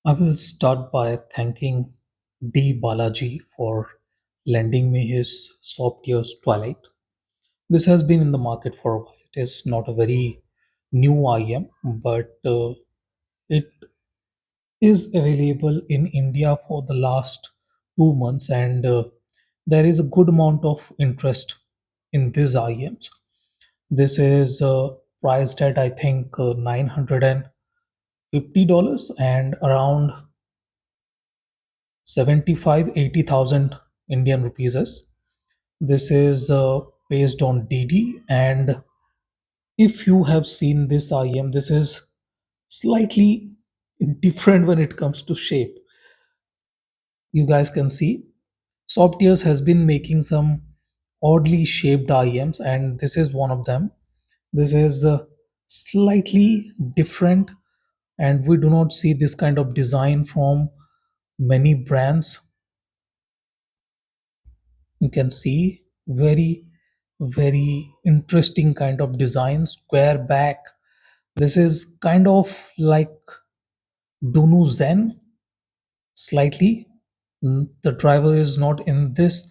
I will start by thanking D. Balaji for lending me his Softear's Twilight. This has been in the market for a while. It is not a very new IM, but it is available in India for the last 2 months, and there is a good amount of interest in these IMs. This is priced at I think $950 and around 75 80,000 Indian rupees is. This is based on DD, and if you have seen this IM, this is slightly different when it comes to shape. You guys can see Softears has been making some oddly shaped IMs, and this is one of them. This is slightly different, and we do not see this kind of design from many brands. You can see very interesting kind of design, square back. This is kind of like Dunu Zen slightly. The driver is not in this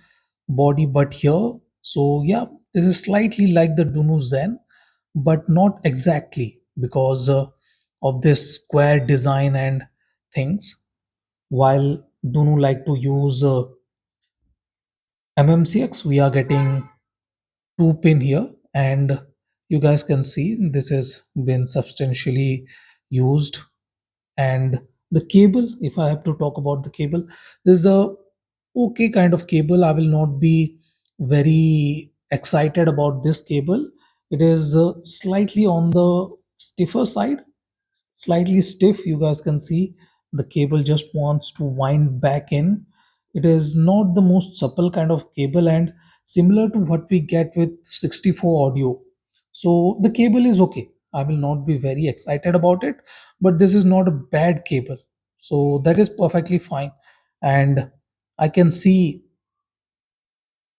body but here, so yeah, this is slightly like the Dunu Zen but not exactly because of this square design and things. While Dunu like to use MMCX, we are getting two pin here, and you guys can see this has been substantially used. And the cable, if I have to talk about the cable, this is a okay kind of cable. I will not be very excited about this cable. It is slightly on the stiffer side, slightly stiff. You guys can see the cable just wants to wind back in. It is not the most supple kind of cable, and similar to what we get with 64 audio. So the cable is okay. I will not be very excited about it, but this is not a bad cable, so that is perfectly fine. And I can see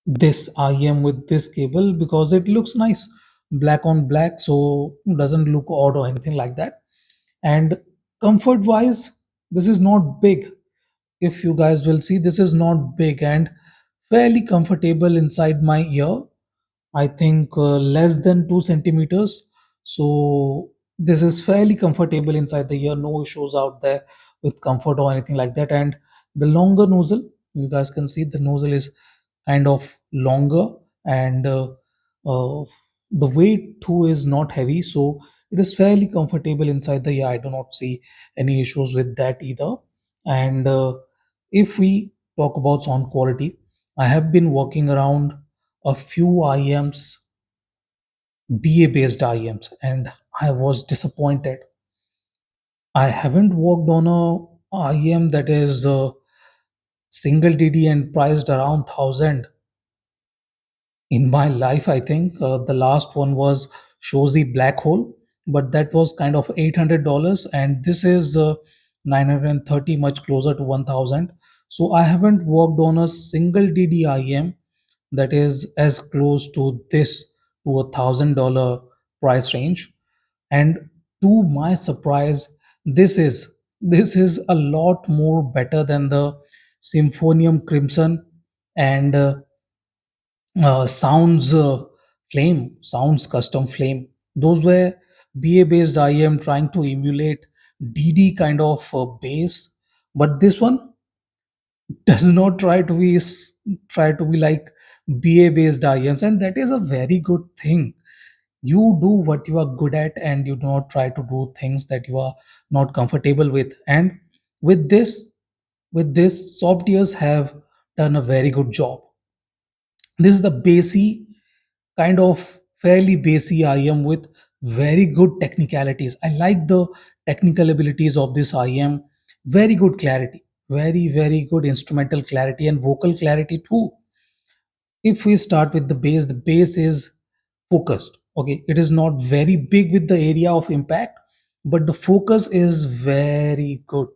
this IM with this cable because it looks nice, black on black, so doesn't look odd or anything like that. And comfort wise, this is not big. If you guys will see, this is not big and fairly comfortable inside my ear. I think less than 2 centimeters. So this is fairly comfortable inside the ear. No issues out there with comfort or anything like that. And the longer nozzle, you guys can see the nozzle is kind of longer, and uh, the weight too is not heavy. So it is fairly comfortable inside the ear. I do not see any issues with that either. And if we talk about sound quality, I have been walking around a few IMs, BA based IMs, and I was disappointed. I haven't worked on a IM that is single DD and priced around 1000 in my life. I think the last one was Shozy Black Hole, but that was kind of $800, and this is 930, much closer to 1000. So I haven't worked on a single DDIM that is as close to this, to $1,000 price range. And to my surprise, this is a lot more better than the Symphonium Crimson and sounds custom flame. Those were BA based IM trying to emulate DD kind of bass, but this one does not try to be like BA based IMs, and that is a very good thing. You do what you are good at, and you do not try to do things that you are not comfortable with. And with this, soft ears have done a very good job. This is the bassy kind of fairly bassy IM with very good technicalities. I like the technical abilities of this IM. Very good clarity, very good instrumental clarity and vocal clarity too. If we start with the bass is focused. Okay, it is not very big with the area of impact, but the focus is very good.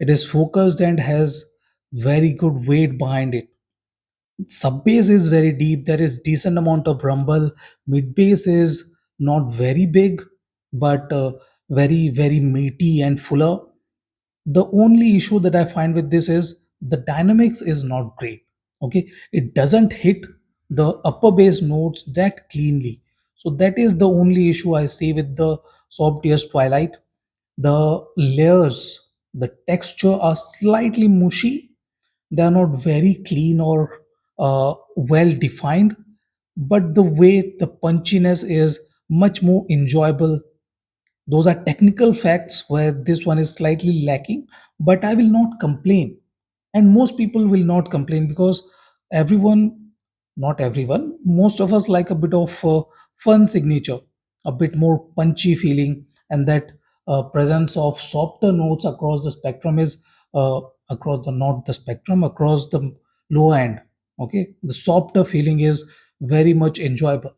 It is focused and has very good weight behind it. Sub bass is very deep. There is decent amount of rumble. Mid bass is not very big, but very meaty and fuller. The only issue that I find with this is the dynamics is not great. Okay, it doesn't hit the upper bass notes that cleanly. So that is the only issue I see with the Softear's Twilight. The layers, the texture are slightly mushy. They are not very clean or well defined, but the weight, the punchiness is much more enjoyable. Those are technical facts where this one is slightly lacking, but I will not complain. And most people will not complain because everyone, not everyone, most of us like a bit of fun signature, a bit more punchy feeling, and that presence of softer notes across the spectrum is across the not the spectrum, across the lower end. Okay, the softer feeling is very much enjoyable.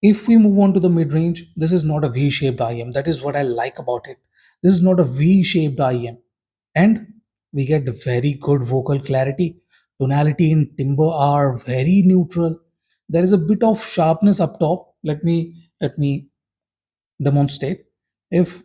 If we move on to the mid range, this is not a V shaped IM. That is what I like about it. This is not a V shaped IM. And we get very good vocal clarity. Tonality in timbre are very neutral. There is a bit of sharpness up top. Let me demonstrate. If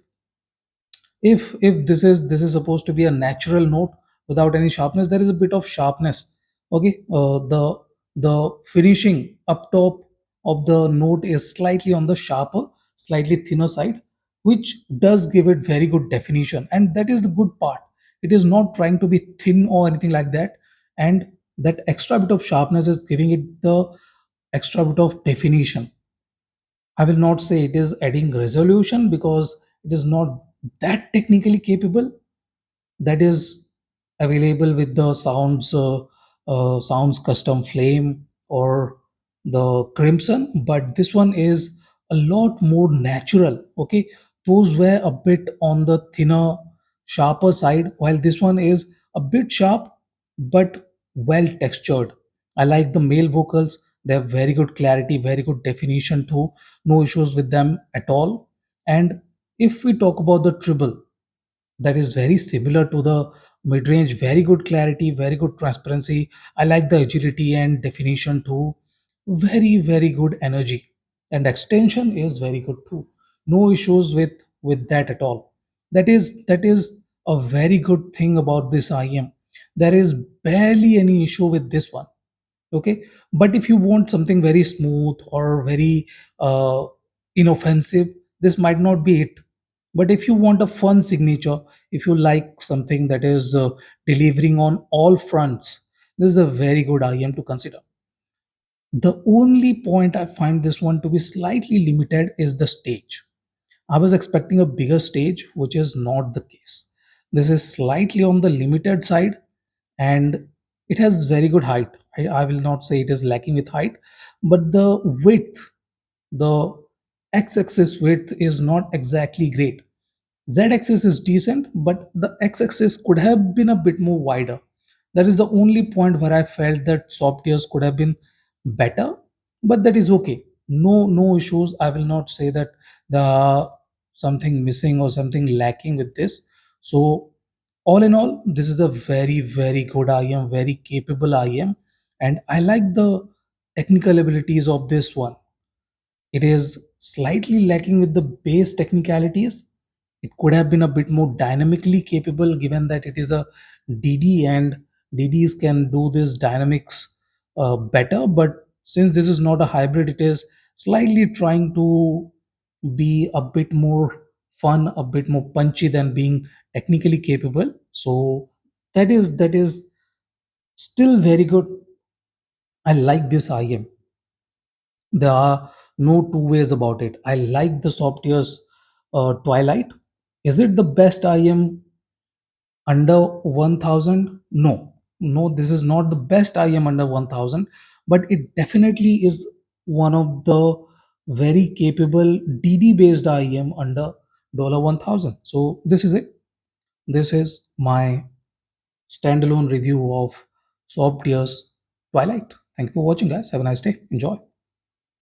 if this is supposed to be a natural note without any sharpness, there is a bit of sharpness. Okay, the finishing up top of the note is slightly on the sharper, slightly thinner side, which does give it very good definition, and that is the good part. It is not trying to be thin or anything like that, and that extra bit of sharpness is giving it the extra bit of definition. I will not say it is adding resolution because it is not that technically capable. That is available with the sounds custom flame or the crimson, but this one is a lot more natural. Okay, those were a bit on the thinner, sharper side, while this one is a bit sharp but well textured. I like the male vocals. They have very good clarity, very good definition too. No issues with them at all. And if we talk about the treble, that is very similar to the mid-range. Very good clarity, very good transparency. I like the agility and definition too. Very good energy, and extension is very good too. No issues with that at all. That is a very good thing about this IM. There is barely any issue with this one. Okay, but if you want something very smooth or very inoffensive, this might not be it. But if you want a fun signature, if you like something that is delivering on all fronts, this is a very good IM to consider. The only point I find this one to be slightly limited is the stage. I was expecting a bigger stage, which is not the case. This is slightly on the limited side, and it has very good height. I will not say it is lacking with height, but the width, the x-axis width is not exactly great. Z-axis is decent, but the x-axis could have been a bit more wider. That is the only point where I felt that soft ears could have been better, but that is okay. No issues. I will not say that the something missing or something lacking with this. So all in all, this is a very good IM, very capable IM, and I like the technical abilities of this one. It is slightly lacking with the base technicalities. It could have been a bit more dynamically capable given that it is a DD, and DDs can do this dynamics better. But since this is not a hybrid, it is slightly trying to be a bit more fun, a bit more punchy than being technically capable. So that is still very good. I like this IM. There are no two ways about it. I like the Softear's Twilight. Is it the best IM under 1000? No, this is not the best IM under 1000, but it definitely is one of the very capable DD based IM under $1000. So this is it. This is my standalone review of Softear's Twilight. Thank you for watching, guys. Have a nice day. Enjoy.